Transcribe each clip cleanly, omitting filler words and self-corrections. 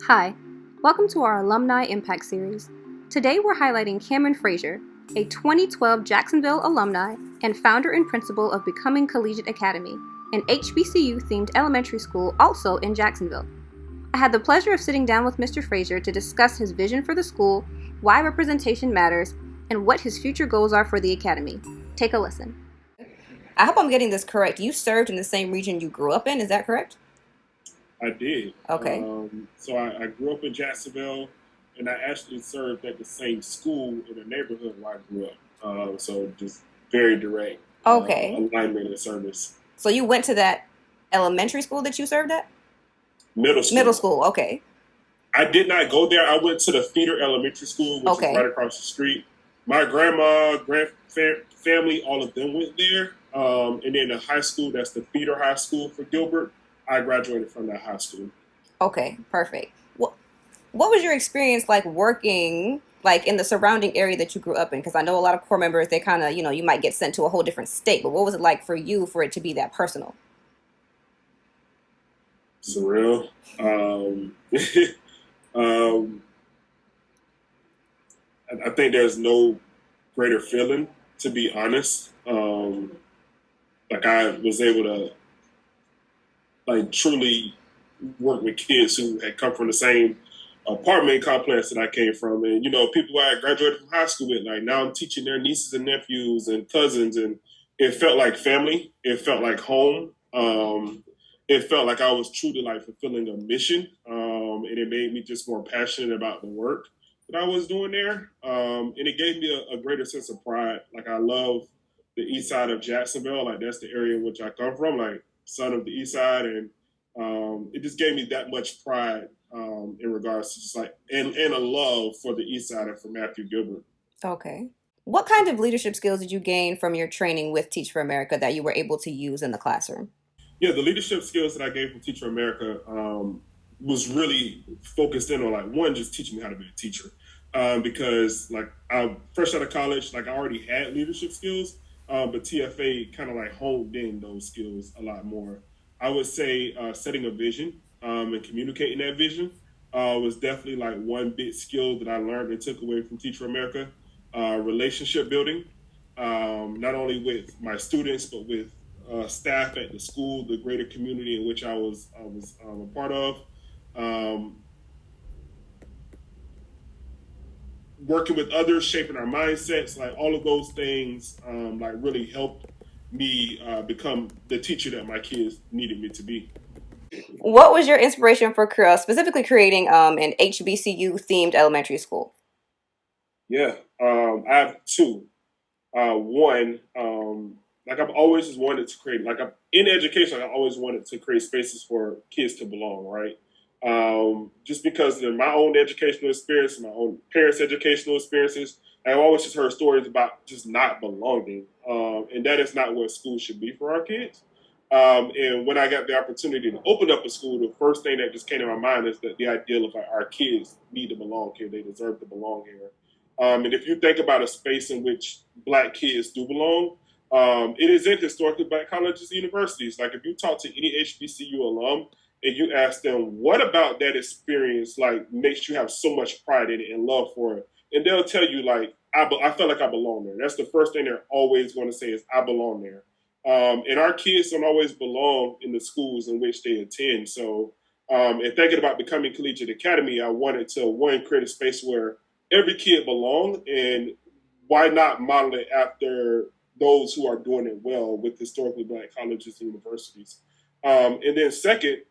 Hi, welcome to our Alumni Impact Series. Today we're highlighting Cameron Frazier, a 2012 Jacksonville alumni and founder and principal of Becoming Collegiate Academy, an HBCU-themed elementary school also in Jacksonville. I had the pleasure of sitting down with Mr. Frazier to discuss his vision for the school, why representation matters, and what his future goals are for the academy. Take a listen. I hope I'm getting this correct. You served in the same region you grew up in, is that correct? I did. Okay. So I grew up in Jacksonville, and I actually served at the same school in the neighborhood where I grew up. So just very direct Okay. alignment and service. So you went to that elementary school that you served at? Middle school. Middle school, okay. I did not go there. I went to the feeder elementary school, which is right across the street. My grandma, family, all of them went there. And then the high school, that's the feeder high school for Gilbert. I graduated from that high school. Okay, perfect. What was your experience like working like in the surrounding area that you grew up in? Because I know a lot of core members, they kind of, you might get sent to a whole different state. But what was it like for you for it to be that personal? Surreal. Um, I think there's no greater feeling, to be honest. Like I was able to like truly work with kids who had come from the same apartment complex that I came from, and people I graduated from high school with. Like now, I'm teaching their nieces and nephews and cousins, and it felt like family. It felt like home. It felt like I was truly like fulfilling a mission, and it made me just more passionate about the work that I was doing there, and it gave me a greater sense of pride. Like I love the east side of Jacksonville. Like that's the area in which I come from. Like son of the east side, and it just gave me that much pride in regards to just like and a love for the east side and for Matthew Gilbert. Okay. What kind of leadership skills did you gain from your training with Teach for America that you were able to use in the classroom? Yeah, the leadership skills that I gave from Teach for America was really focused in on like one, just teaching me how to be a teacher. Because like I fresh out of college, like I already had leadership skills, but TFA kind of like honed in those skills a lot more. I would say setting a vision and communicating that vision was definitely like one big skill that I learned and took away from Teach for America. Relationship building, not only with my students but with staff at the school, the greater community in which I was a part of. Um, Working with others, shaping our mindsets, like all of those things, like really helped me become the teacher that my kids needed me to be. What was your inspiration for specifically creating an HBCU themed elementary school? Yeah, I have two. One, like I've always just wanted to create, like I'm in education, I always wanted to create spaces for kids to belong, right? Just because of my own educational experience, my own parents' educational experiences, I've always just heard stories about just not belonging, and that is not what school should be for our kids. And when I got the opportunity to open up a school, the first thing that just came to my mind is that the ideal of like, our kids need to belong here; they deserve to belong here. And if you think about a space in which Black kids do belong, it is in historically Black colleges and universities. Like if you talk to any HBCU alum and you ask them, what about that experience like makes you have so much pride in it and love for it? And they'll tell you like, I felt like I belong there. That's the first thing they're always going to say is I belong there. And our kids don't always belong in the schools in which they attend. So, and thinking about becoming Collegiate Academy, I wanted to, one, create a space where every kid belong, and why not model it after those who are doing it well with historically Black colleges and universities? And then second,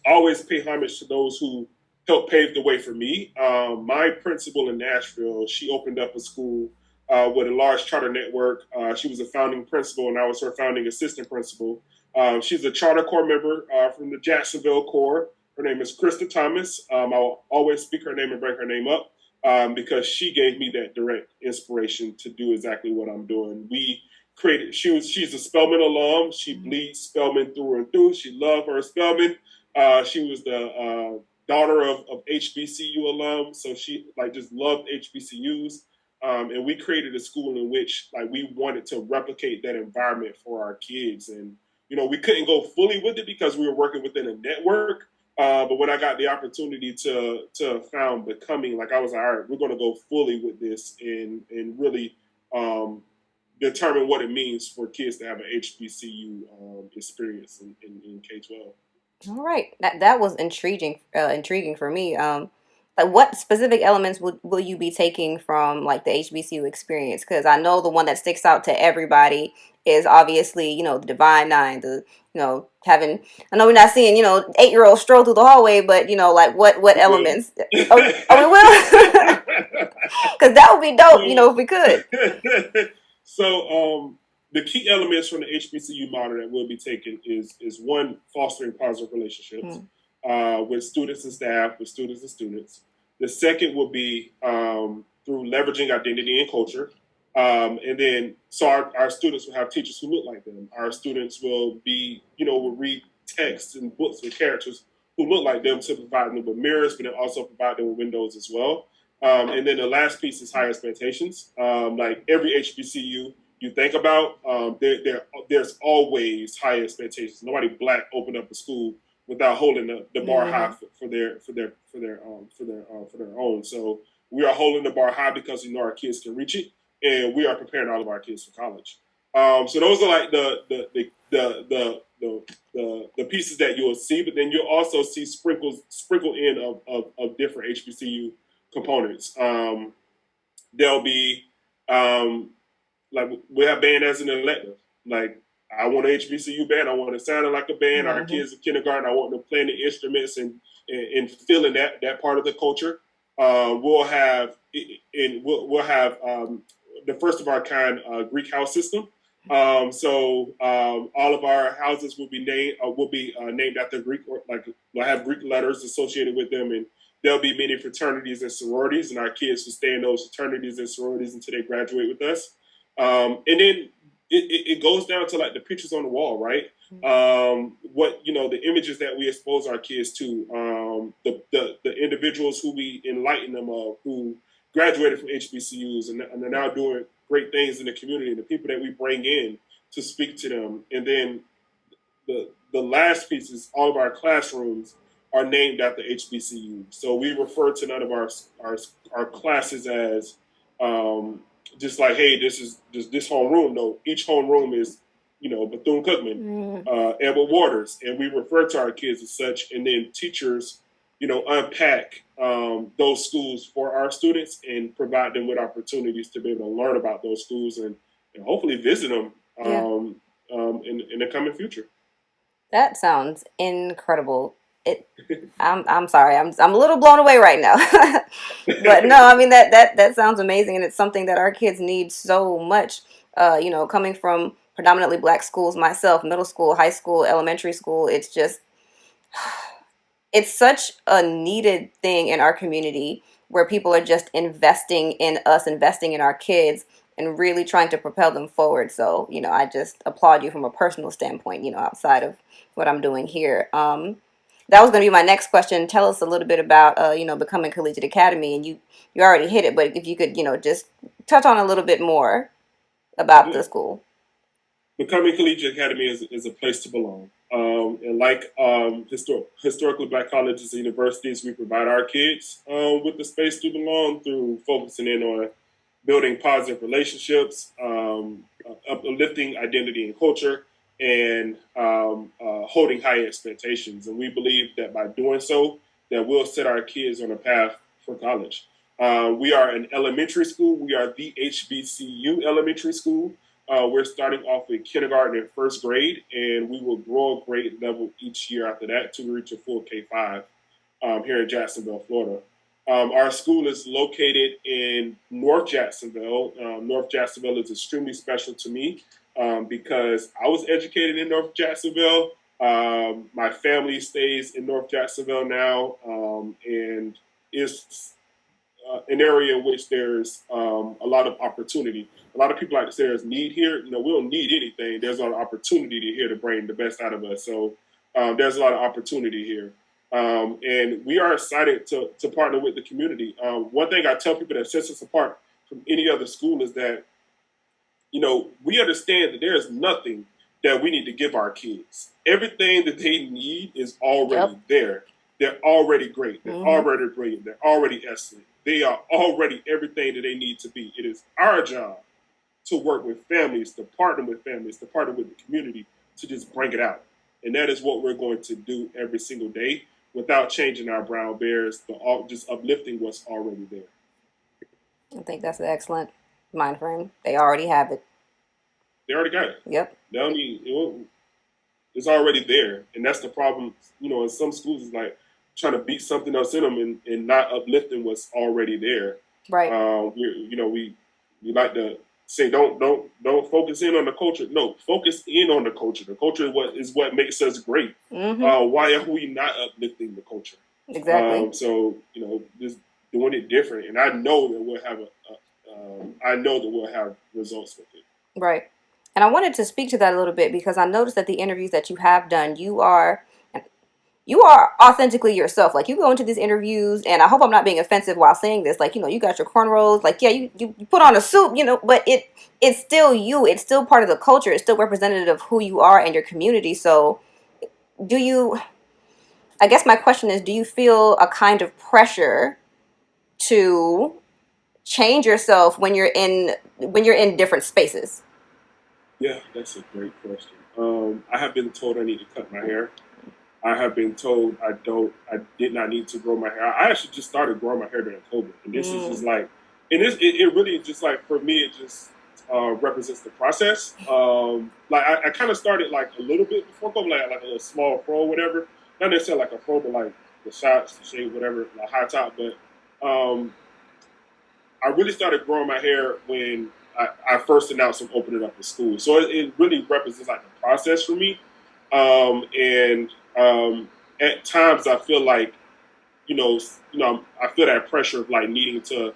always pay homage to those who helped pave the way for me. My principal in Nashville, she opened up a school with a large charter network. She was a founding principal, and I was her founding assistant principal. She's a charter corps member from the Jacksonville Corps. Her name is Krista Thomas. I'll always speak her name and bring her name up because she gave me that direct inspiration to do exactly what I'm doing. We created. She's a Spelman alum. She bleeds Spelman through and through. She loved her Spelman. She was the daughter of HBCU alum, so she like just loved HBCUs. And we created a school in which like we wanted to replicate that environment for our kids. And we couldn't go fully with it because we were working within a network. But when I got the opportunity to found Becoming, like I was like, all right, we're going to go fully with this and really um, determine what it means for kids to have an HBCU experience in K-12. All right, that was intriguing for me. Like what specific elements will you be taking from like the HBCU experience? Because I know the one that sticks out to everybody is obviously the Divine Nine, the having. I know we're not seeing 8-year-olds stroll through the hallway, but like what We will. elements? Oh, we will, because that would be dope. So, If we could. so the key elements from the HBCU model that we'll be taking is one, fostering positive relationships Hmm. with students and staff, with students and students. The second will be through leveraging identity and culture. And then, so our students will have teachers who look like them. Our students will be, will read texts and books with characters who look like them to provide them with mirrors, but then also provide them with windows as well. And then the last piece is high expectations. Like every HBCU you think about, there's always high expectations. Nobody black opened up a school without holding the bar high Hmm. for their own. So we are holding the bar high because we know our kids can reach it, and we are preparing all of our kids for college. So those are like the pieces that you'll see, but then you'll also see sprinkled in of different HBCU components. There'll be um, like we have band as an elective. Like I want an HBCU band. I want it sounding like a band. Our Hmm. kids in kindergarten, I want them playing the instruments and feeling that part of the culture. We'll have we'll have the first of our kind Greek house system. All of our houses will be named after Greek, or like will have Greek letters associated with them, and there'll be many fraternities and sororities, and our kids will stay in those fraternities and sororities until they graduate with us. And then it goes down to like the pictures on the wall, right? What the images that we expose our kids to, the individuals who we enlighten them of, who graduated from HBCUs and are now doing great things in the community, the people that we bring in to speak to them, and then the last piece is all of our classrooms are named after HBCU. So we refer to none of our classes as just like, hey, this is this homeroom. No, each homeroom is Bethune Cookman, Hmm. Edward Waters, and we refer to our kids as such. And then teachers, unpack those schools for our students and provide them with opportunities to be able to learn about those schools and hopefully visit them Yeah. in the coming future. That sounds incredible. It. I'm sorry. I'm a little blown away right now. But no, I mean that sounds amazing, and it's something that our kids need so much. Coming from predominantly black schools myself, middle school, high school, elementary school, it's such a needed thing in our community where people are just investing in us, investing in our kids, and really trying to propel them forward. So, I just applaud you from a personal standpoint, outside of what I'm doing here. That was going to be my next question. Tell us a little bit about, becoming Collegiate Academy, and you already hit it, but if you could, just touch on a little bit more about Yeah. the school. Becoming Collegiate Academy is a place to belong. And like historically black colleges and universities, we provide our kids with the space to belong through focusing in on building positive relationships, uplifting identity and culture, and holding high expectations. And we believe that by doing so, that we'll set our kids on a path for college. We are an elementary school. We are the HBCU elementary school. We're starting off with kindergarten and first grade, and we will grow a grade level each year after that to reach a full K-5 here in Jacksonville, Florida. Our school is located in North Jacksonville. North Jacksonville is extremely special to me because I was educated in North Jacksonville. My family stays in North Jacksonville now, and it's an area in which there's a lot of opportunity. A lot of people like to say there's need here. We don't need anything. There's a lot of opportunity here to bring the best out of us. So there's a lot of opportunity here. And we are excited to partner with the community. One thing I tell people that sets us apart from any other school is that, we understand that there's nothing that we need to give our kids. Everything that they need is already Yep. there. they're already great. They're Mm-hmm. already brilliant. They're already excellent. They are already everything that they need to be. It is our job to work with families, to partner with families, to partner with the community to just bring it out. And that is what we're going to do every single day without changing our brown bears, but just uplifting what's already there. I think that's an excellent mind frame. They already have it. They already got it. Yep. They don't need, it's already there. And that's the problem. In some schools, it's like trying to beat something else in them and not uplifting what's already there. Right. We like to say don't focus in on the culture. No, focus in on the culture. The culture is what makes us great. Mm-hmm. Why are we not uplifting the culture? Exactly. Just doing it different, and I know that we'll have results with it. Right. And I wanted to speak to that a little bit because I noticed that the interviews that you have done, you are authentically yourself. Like, you go into these interviews, and I hope I'm not being offensive while saying this. Like, you got your cornrows. Like, yeah, you put on a suit, but it's still you. It's still part of the culture. It's still representative of who you are and your community. So I guess my question is, do you feel a kind of pressure to change yourself when you're in different spaces? Yeah, that's a great question. I have been told I need to cut my hair. I have been told I did not need to grow my hair. I actually just started growing my hair during COVID. And this is just like, and it really just like, for me, it just represents the process. I kind of started like a little bit before COVID, like a little small fro or whatever. Not necessarily like a fro, but like the shots, the shade, whatever, like high top. But I really started growing my hair when I first announced I'm opening up a school. So it really represents like a process for me. At times I feel like, I feel that pressure of like needing to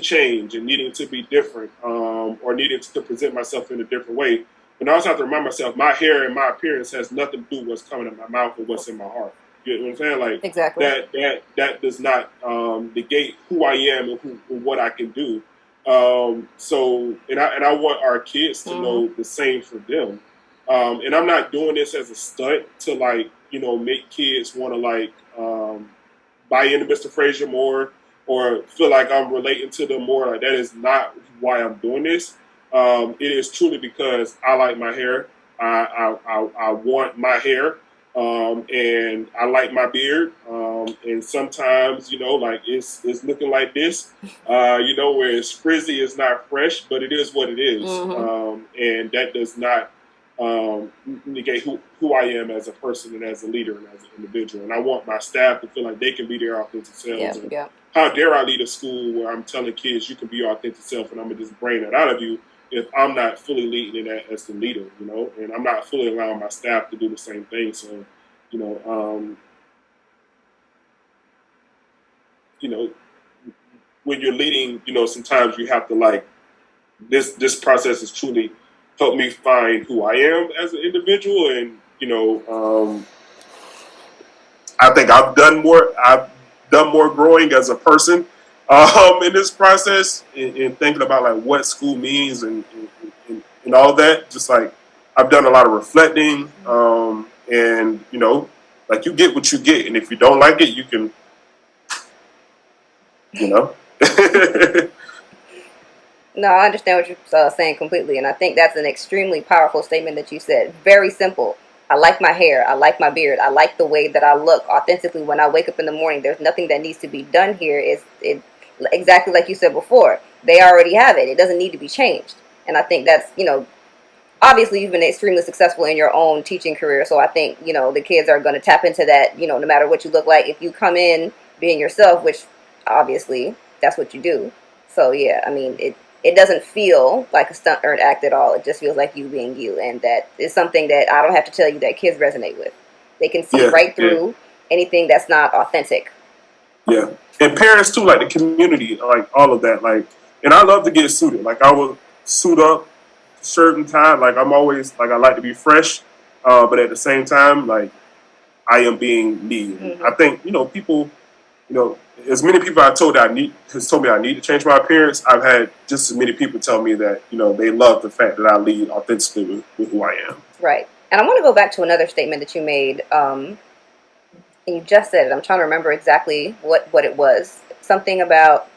change and needing to be different, or needing to present myself in a different way. But I also have to remind myself, my hair and my appearance has nothing to do with what's coming in my mouth or what's in my heart. You know what I'm saying? Like, exactly. That does not negate who I am and what I can do. And I want our kids to know the same for them. And I'm not doing this as a stunt to like, make kids want to like buy into Mr. Frazier more or feel like I'm relating to them more. Like, that is not why I'm doing this. It is truly because I like my hair. I want my hair. And I like my beard. And sometimes, like it's looking like this, where it's frizzy, it's not fresh, but it is what it is. And that does not negate who I am as a person and as a leader and as an individual. And I want my staff to feel like they can be their authentic selves. How dare I lead a school where I'm telling kids you can be your authentic self, and I'm going to just brain that out of you if I'm not fully leading that as the leader, and I'm not fully allowing my staff to do the same thing. So, when you're leading, sometimes you have to like, this process has truly helped me find who I am as an individual. And, I think I've done more growing as a person in this process, and thinking about like what school means and all that. Just like I've done a lot of reflecting, and like you get what you get, and if you don't like it, you can, No, I understand what you're saying completely, and I think that's an extremely powerful statement that you said. Very simple. I like my hair. I like my beard. I like the way that I look authentically when I wake up in the morning. There's nothing that needs to be done here. It exactly like you said before. They already have it. It doesn't need to be changed. And I think that's, obviously you've been extremely successful in your own teaching career. So I think, the kids are going to tap into that, no matter what you look like. If you come in being yourself, which obviously that's what you do. So yeah, I mean, it doesn't feel like a stunt or an act at all. It just feels like you being you. And that is something that I don't have to tell you that kids resonate with. They can see right through anything that's not authentic. Yeah. And parents too, like the community, like all of that. Like, and I love to get suited. Like, I will suit up shirt and tie. Like, I'm always like, I like to be fresh. But at the same time, like, I am being me. I think, people, as many people has told me I need to change my appearance, I've had just as many people tell me that, they love the fact that I lead authentically with who I am. Right. And I want to go back to another statement that you made. And you just said it. I'm trying to remember exactly what it was. Something about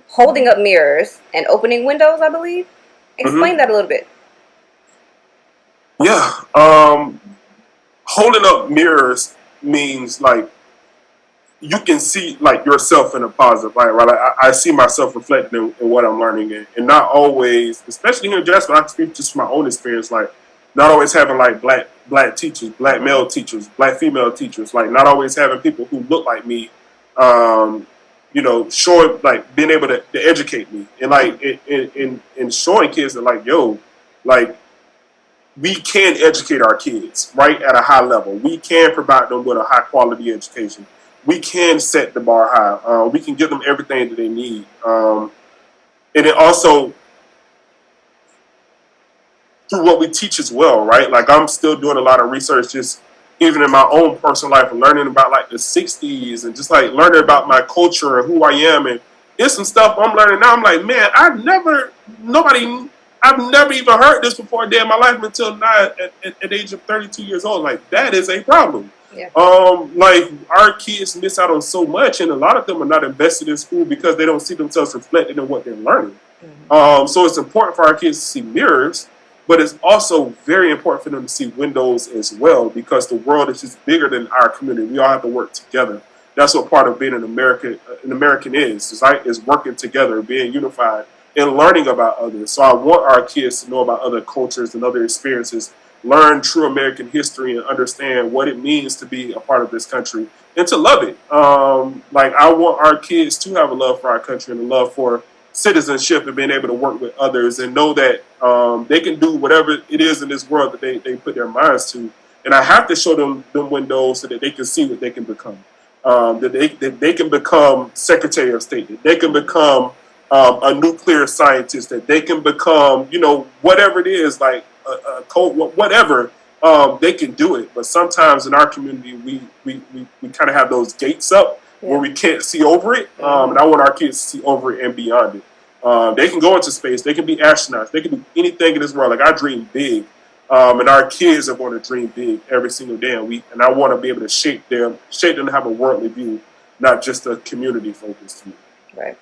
holding up mirrors and opening windows, I believe. Explain that a little bit. Yeah. Holding up mirrors means like you can see like yourself in a positive light, right? Like, I see myself reflecting in what I'm learning, and not always, especially here in Jacksonville, I can speak just from my own experience, like not always having like black teachers, black male teachers, black female teachers, like not always having people who look like me, showing like being able to educate me, and like in showing kids that like, yo, like we can educate our kids right at a high level. We can provide them with a high quality education. We can set the bar high. We can give them everything that they need. And it also through what we teach as well, right? Like I'm still doing a lot of research, just even in my own personal life, and learning about like the '60s and just like learning about my culture and who I am. And there's some stuff I'm learning now. I'm like, man, I've never even heard this before a day in my life until now at the age of 32 years old. Like that is a problem. Yeah. Like our kids miss out on so much, and a lot of them are not invested in school because they don't see themselves reflected in what they're learning. So it's important for our kids to see mirrors, but it's also very important for them to see windows as well, because the world is just bigger than our community. We all have to work together. That's what part of being an American is right? Is working together, being unified, and learning about others. So I want our kids to know about other cultures and other experiences, learn true American history, and understand what it means to be a part of this country and to love it. Like I want our kids to have a love for our country and a love for citizenship and being able to work with others and know that they can do whatever it is in this world that they put their minds to. And I have to show them windows so that they can see what they can become. That they can become Secretary of State, that they can become a nuclear scientist, that they can become, whatever it is, like a code, whatever, they can do it. But sometimes in our community, we kind of have those gates up where we can't see over it. And I want our kids to see over it and beyond it. They can go into space. They can be astronauts. They can do anything in this world. Like I dream big. And our kids are going to dream big every single day. And I want to be able to shape them to have a worldly view, not just a community-focused view. Right.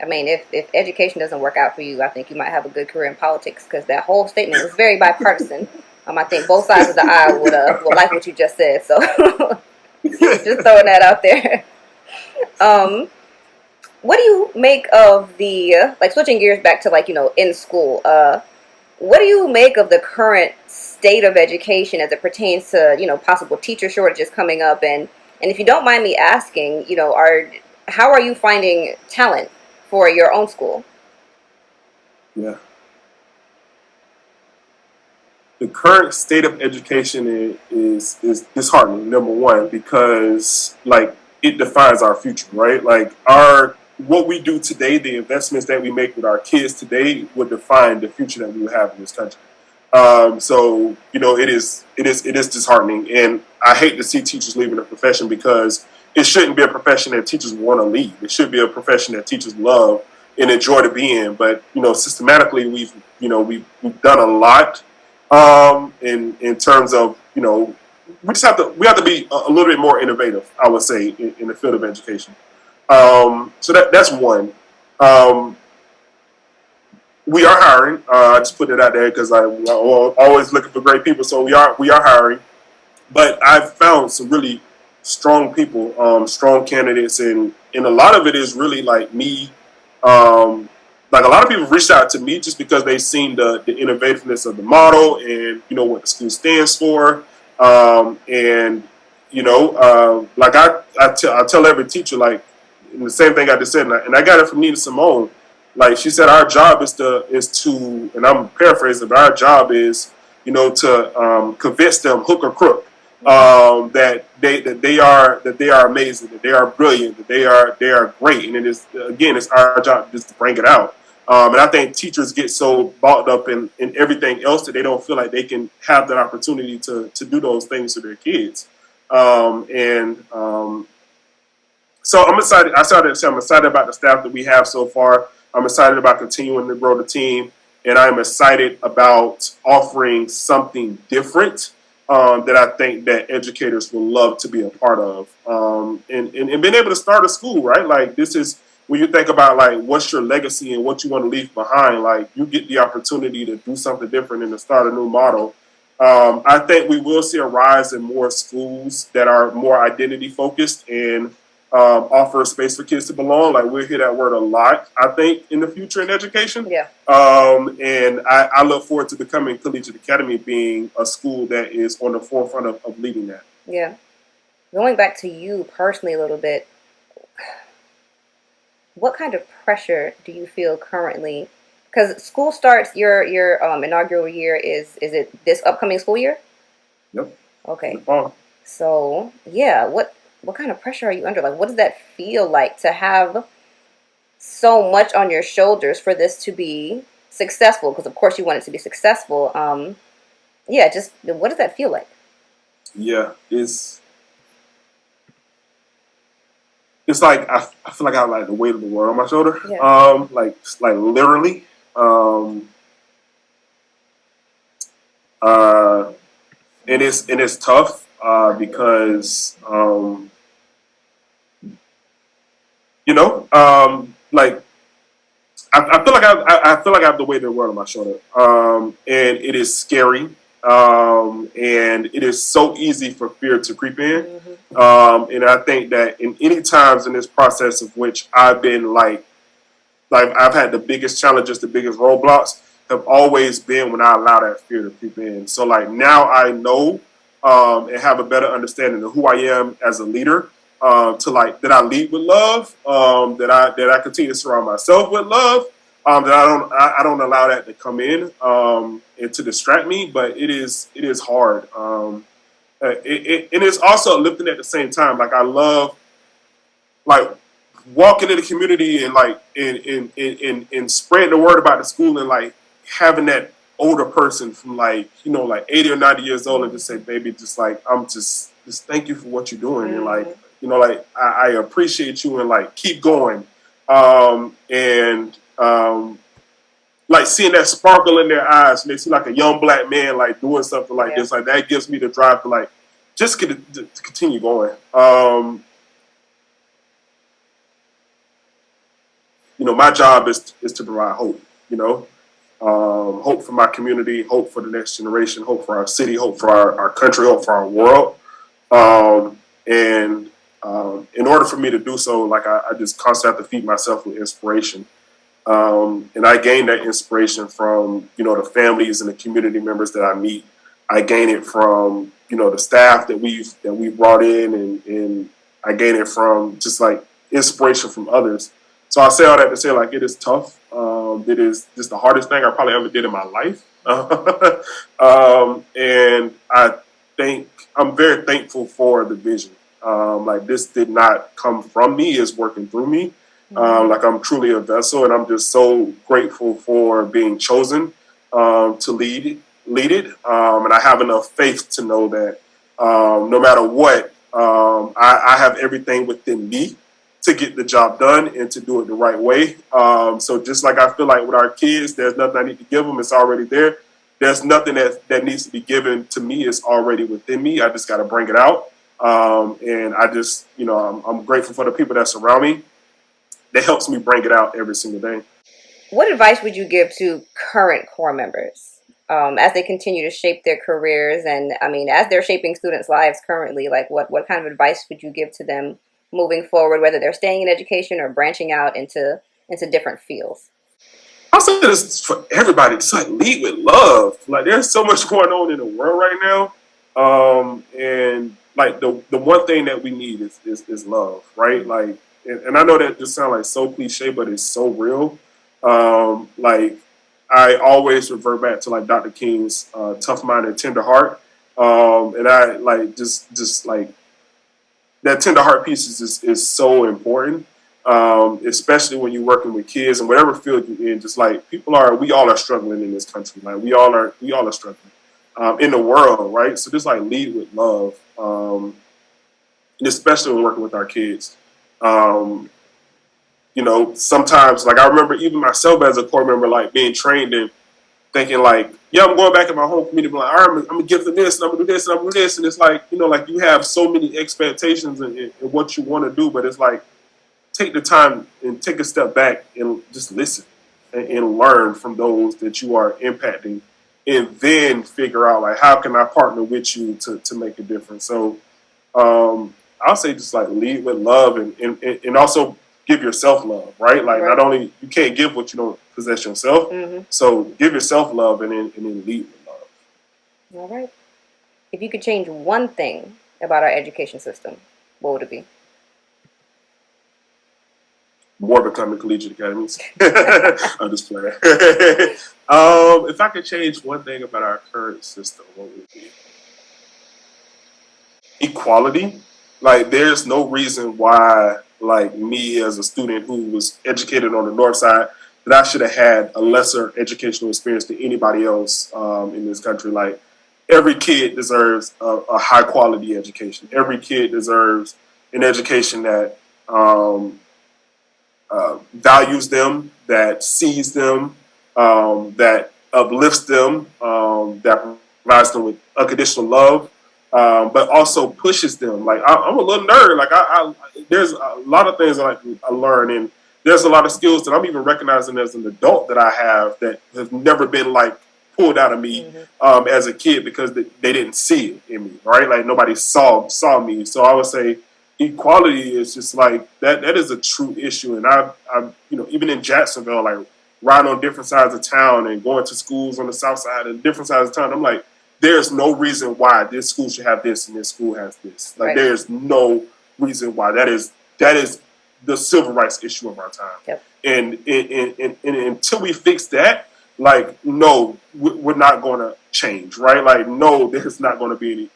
I mean, if education doesn't work out for you, I think you might have a good career in politics, because that whole statement was very bipartisan. I think both sides of the aisle would like what you just said. So just throwing that out there. What do you make of the, like switching gears back to in school, what do you make of the current state of education as it pertains to, possible teacher shortages coming up? And if you don't mind me asking, how are you finding talent for your own school? Yeah. The current state of education is disheartening, number one, because like it defines our future, right? Like what we do today, the investments that we make with our kids today would define the future that we will have in this country. So it is disheartening, and I hate to see teachers leaving the profession, because it shouldn't be a profession that teachers want to leave. It should be a profession that teachers love and enjoy to be in. But systematically, we've done a lot in terms of we have to be a little bit more innovative, I would say, in the field of education. So that's one. We are hiring. I just put it out there because I'm always looking for great people. So we are hiring, but I've found some really strong people, strong candidates, and a lot of it is really like me. Like a lot of people reached out to me just because they've seen the innovativeness of the model and what the school stands for, and like I tell every teacher, like, the same thing I just said, and I got it from Nina Simone. Like she said, our job is to, and I'm paraphrasing, but our job is, to convince them, hook or crook, that they are amazing, that they are brilliant, that they are great, and it's our job just to bring it out. And I think teachers get so bought up in everything else that they don't feel like they can have that opportunity to do those things to their kids. So I'm excited. I'm excited about the staff that we have so far. I'm excited about continuing to grow the team, and I'm excited about offering something different that I think that educators will love to be a part of, and being able to start a school, right? Like this is when you think about like what's your legacy and what you want to leave behind. Like you get the opportunity to do something different and to start a new model. I think we will see a rise in more schools that are more identity focused and offer a space for kids to belong. Like we'll hear that word a lot, I think, in the future in education. Yeah. And I look forward to becoming Collegiate Academy being a school that is on the forefront of leading that. Yeah. Going back to you personally a little bit, what kind of pressure do you feel currently? Because school starts, your inaugural year is it this upcoming school year? Yep. Okay. Oh. So yeah, what kind of pressure are you under? Like, what does that feel like to have so much on your shoulders for this to be successful? Because of course you want it to be successful. Yeah, just what does that feel like? Yeah, it's like I feel like I have like the weight of the world on my shoulder. Yeah. Like literally. Uh, and it's tough because like I feel like I feel like I have the weight of the world on my shoulder, and it is scary, and it is so easy for fear to creep in, and I think that in any times in this process of which I've been like I've had the biggest challenges, the biggest roadblocks have always been when I allow that fear to creep in. So like now I know and have a better understanding of who I am as a leader. To like that I lead with love, that I continue to surround myself with love, that I don't allow that to come in and to distract me. But it is hard. And it's also lifting at the same time. Like I love like walking in the community and like and spreading the word about the school and like having that older person from like like 80 or 90 years old and just say, baby, just like I'm just thank you for what you're doing and like like I appreciate you and like keep going, and like seeing that sparkle in their eyes and they see like a young black man like doing something like this, like that gives me the drive to like just to continue going. My job is to provide hope, hope for my community, hope for the next generation, hope for our city, hope for our country, hope for our world. And in order for me to do so, like I just constantly have to feed myself with inspiration. And I gain that inspiration from, the families and the community members that I meet. I gain it from, the staff that we've brought in and I gain it from just like inspiration from others. So I say all that to say like it is tough. It is just the hardest thing I probably ever did in my life. And I think I'm very thankful for the vision. Like this did not come from me, it's working through me. Like I'm truly a vessel and I'm just so grateful for being chosen to lead it. And I have enough faith to know that no matter what, I have everything within me to get the job done and to do it the right way. So just like I feel like with our kids, there's nothing I need to give them. It's already there. There's nothing that needs to be given to me. It's already within me. I just got to bring it out. And I just, I'm grateful for the people that surround me. That helps me bring it out every single day. What advice would you give to current core members as they continue to shape their careers? And I mean, as they're shaping students' lives currently, like what kind of advice would you give to them moving forward, whether they're staying in education or branching out into different fields? I'll say this for everybody. Just like lead with love. Like there's so much going on in the world right now. And like the one thing that we need is love, right? Like, and I know that just sounds like so cliche, but it's so real. Like I always revert back to like Dr. King's tough mind and tender heart. And I like just like that tender heart piece is so important, especially when you're working with kids and whatever field you're in. Just like we all are struggling in this country. Like we all are struggling in the world, right? So just like lead with love, and especially when working with our kids. Sometimes like I remember even myself as a core member, like being trained and thinking like, yeah, I'm going back in my home community, but like, all right, I'm gonna give them this, and I'm gonna do this, and I'm gonna do this, and it's like, like you have so many expectations in what you want to do, but it's like take the time and take a step back and just listen and learn from those that you are impacting, and then figure out like how can I partner with you to make a difference. So I'll say just like lead with love and also give yourself love, right? Like Right. not only you can't give what you don't possess yourself, Mm-hmm. so give yourself love and then lead with love. All right. If you could change one thing about our education system, what would it be? More becoming collegiate academies. I'm just playing. If I could change one thing about our current system, what would it be? Equality. Like, there's no reason why, like me as a student who was educated on the north side, that I should have had a lesser educational experience than anybody else in this country. Like, every kid deserves a high quality education. Every kid deserves an education that values them, that sees them, that uplifts them, that provides them with unconditional love, but also pushes them. Like I'm a little nerd. Like there's a lot of things I learn, and there's a lot of skills that I'm even recognizing as an adult that I have that have never been like pulled out of me as a kid because they didn't see it in me. Right? Like nobody saw me. So I would say equality is just like that is a true issue, and I even in Jacksonville, like riding on different sides of town and going to schools on the south side and different sides of town, I'm like, there's no reason why this school should have this and this school has this. Like Right. there's no reason why. That is the civil rights issue of our time. Yep. And until we fix that, like no, we're not going to change, right? Like no, there's not going to be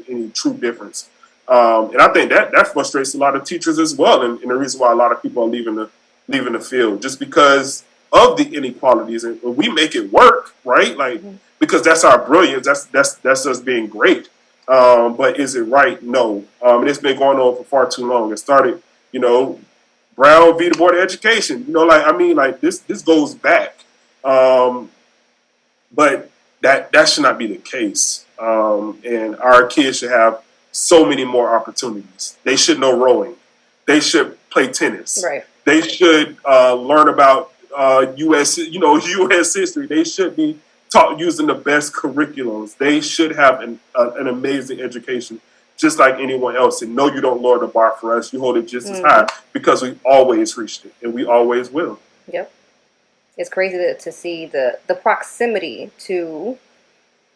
any true difference. And I think that frustrates a lot of teachers as well, and the reason why a lot of people are leaving the field just because of the inequalities. And we make it work, right? Like because that's our brilliance. That's us being great. But is it right? No. And it's been going on for far too long. It started, Brown v. the Board of Education. Like this goes back. But that should not be the case. And our kids should have so many more opportunities. They should know rowing. They should play tennis. Right. They should learn about U.S. history. They should be taught using the best curriculums. They should have an amazing education, just like anyone else. And no, you don't lower the bar for us. You hold it just as high because we always reached it, and we always will. Yep. It's crazy to see the proximity to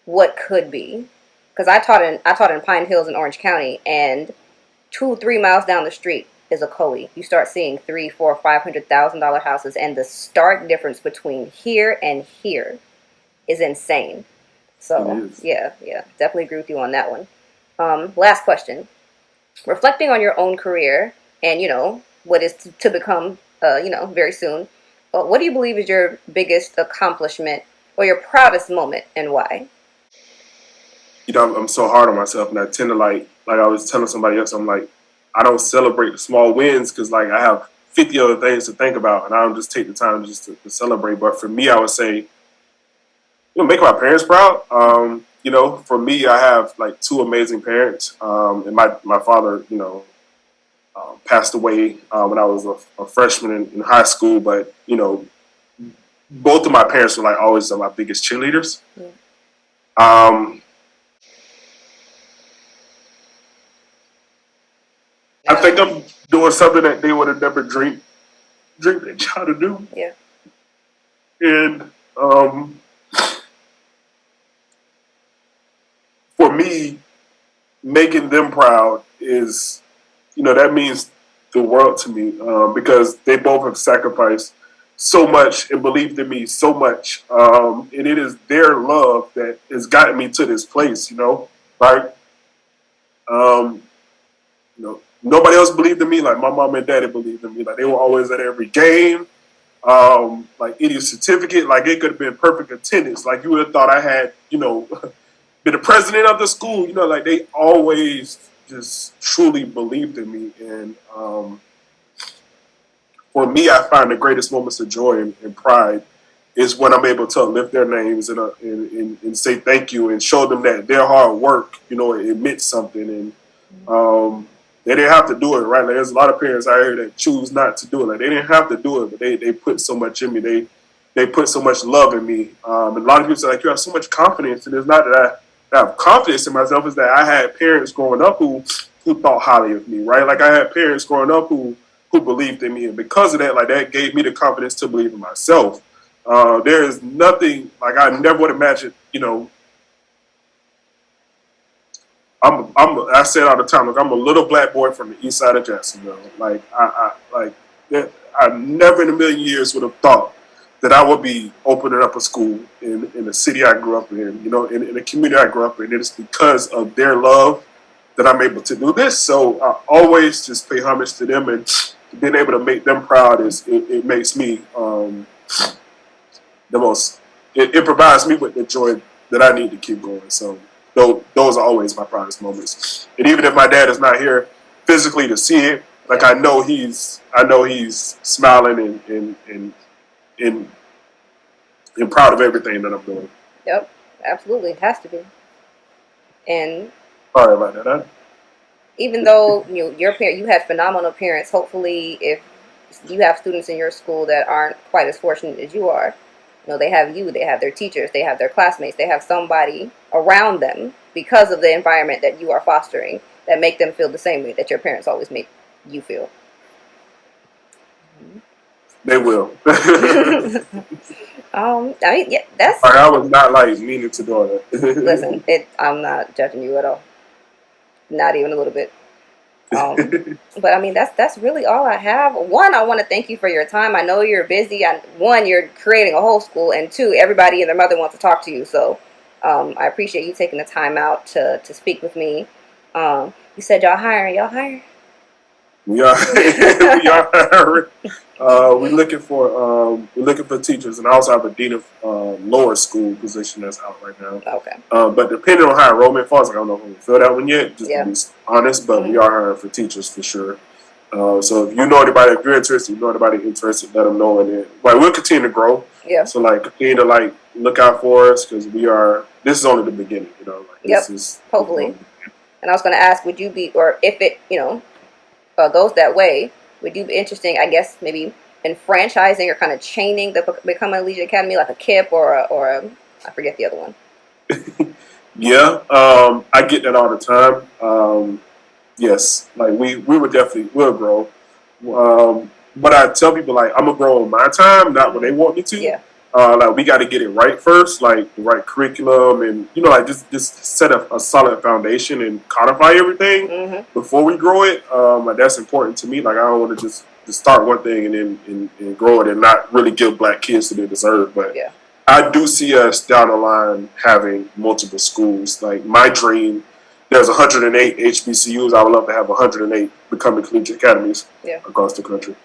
what could be. Because I taught in Pine Hills in Orange County, and 2-3 miles down the street is a COE. You start seeing $300,000, $400,000, $500,000 houses, and the stark difference between here and here is insane. So yeah, definitely agree with you on that one. Last question: reflecting on your own career and what is to become, very soon. What do you believe is your biggest accomplishment or your proudest moment, and why? I'm so hard on myself, and I tend to like I was telling somebody else, I'm like, I don't celebrate the small wins because like I have 50 other things to think about, and I don't just take the time just to celebrate. But for me, I would say, make my parents proud. For me, I have like 2 amazing parents, and my father, passed away when I was a freshman in high school. But both of my parents were like always my biggest cheerleaders. Yeah. I think I'm doing something that they would have never dreamed their child to do. Yeah. And for me, making them proud is, that means the world to me because they both have sacrificed so much and believed in me so much. And it is their love that has gotten me to this place, right? Nobody else believed in me like my mom and daddy believed in me. Like they were always at every game. Like any certificate, like it could have been perfect attendance. Like you would have thought I had, been the president of the school. Like they always just truly believed in me. And for me, I find the greatest moments of joy and pride is when I'm able to lift their names and say thank you and show them that their hard work, it meant something. And they didn't have to do it, right? Like, there's a lot of parents out here that choose not to do it. Like, they didn't have to do it, but they put so much in me. They put so much love in me. And a lot of people say, like, you have so much confidence. And it's not that I have confidence in myself. It's that I had parents growing up who thought highly of me, right? Like, I had parents growing up who believed in me. And because of that, like, that gave me the confidence to believe in myself. There is nothing, like, I never would imagine, I say it all the time. Like, I'm a little black boy from the east side of Jacksonville. Like, I never in a million years would have thought that I would be opening up a school in the city I grew up in, in the community I grew up in. It is because of their love that I'm able to do this. So I always just pay homage to them, and being able to make them proud it makes me the most. It provides me with the joy that I need to keep going. So those are always my proudest moments. And even if my dad is not here physically to see it, like, I know he's smiling and proud of everything that I'm doing. Yep, absolutely, it has to be. And sorry about that. Huh? Even though you had phenomenal parents, hopefully, if you have students in your school that aren't quite as fortunate as you are, they have you, they have their teachers, they have their classmates, they have somebody around them because of the environment that you are fostering that make them feel the same way that your parents always make you feel. They will. I mean, yeah, that's. Like, I was not meaning to do that. Listen, I'm not judging you at all, not even a little bit. But I mean, that's really all I have. One, I want to thank you for your time. I know you're busy. One, you're creating a whole school, and two, everybody and their mother wants to talk to you. So I appreciate you taking the time out to speak with me. You said y'all hiring. Y'all hiring? We are. We are hiring. We're looking for teachers, and I also have a dean of lower school position that's out right now. Okay. But depending on how enrollment falls, I don't know if we fill that one yet. Just to be honest, but we are hiring for teachers for sure. So if you know anybody, if you're interested, let them know. And we'll continue to grow. Yeah. So continue to look out for us, because this is only the beginning. This is hopefully. And I was going to ask, would you be, or if it goes that way, would you be interested, I guess, maybe in franchising or kind of chaining the Become a Collegiate Academy, like a KIP or I forget the other one. Yeah, I get that all the time. Yes, we'll grow. But I tell people, I'm gonna grow on my time, not when they want me to. Yeah. We got to get it right first, the right curriculum, and just set up a solid foundation and codify everything before we grow it. That's important to me. I don't want to just start one thing and then grow it and not really give black kids what they deserve. But yeah. I do see us down the line having multiple schools. My dream, there's 108 HBCUs. I would love to have 108 Becoming Collegiate Academies across the country.